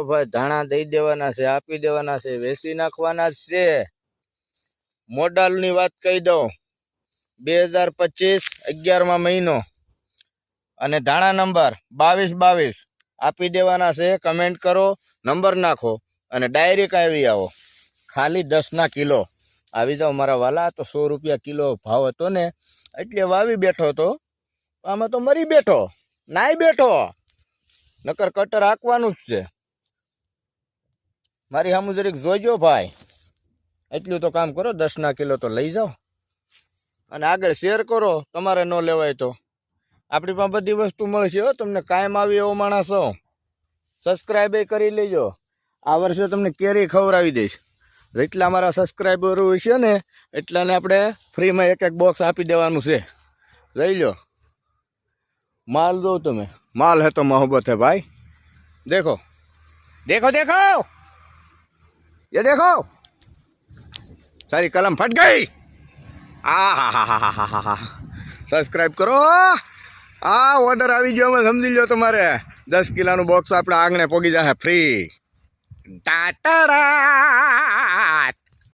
ભાઈ ધાણા દઈ દેવાના છે, આપી દેવાના છે, વેચી નાખવાના જ છે। મોડલની વાત કહી દઉં, 2025 11મા મહિનો અને ધાણા નંબર 2222 આપી દેવાના છે। કમેન્ટ કરો, નંબર નાખો અને ડાયરેક્ટ આવી આવો। ખાલી 10ના કિલો આવી જાઓ મારા વાલા। તો 100 રૂપિયા કિલો ભાવ હતો ને, એટલે વાવી બેઠો હતો, આમાં તો મરી બેઠો, નાઈ બેઠો, નકર કટર હાંકવાનું જ છે। મારી સામુ જરીક જોઈજો ભાઈ, એટલું તો કામ કરો, 10ના કિલો તો લઈ જાઓ અને આગળ શેર કરો। તમારે ન લેવાય તો આપણી પાસે બધી વસ્તુ મળશે હો તમને, કાયમ આવી એવો માણસ હો। સબસ્ક્રાઈબ કરી લેજો, આ વર્ષે તમને કેરી ખવડાવી દઈશ। જેટલા મારા સબસ્ક્રાઈબરો છે ને એટલાને આપણે ફ્રીમાં એક એક બોક્સ આપી દેવાનું છે। લઈ લો, માલ દો તમે, माल है तो मोहब्बत है भाई। देखो देखो देखो, ये देखो, सारी कलम फट गई। आ सब्सक्राइब करो। आ ऑर्डर આવી ગયો, અમે સમજી લો તમારે 10 કિલોનું બોક્સ આપણે આંગણે પોગી જાય ફ્રી। ટાટા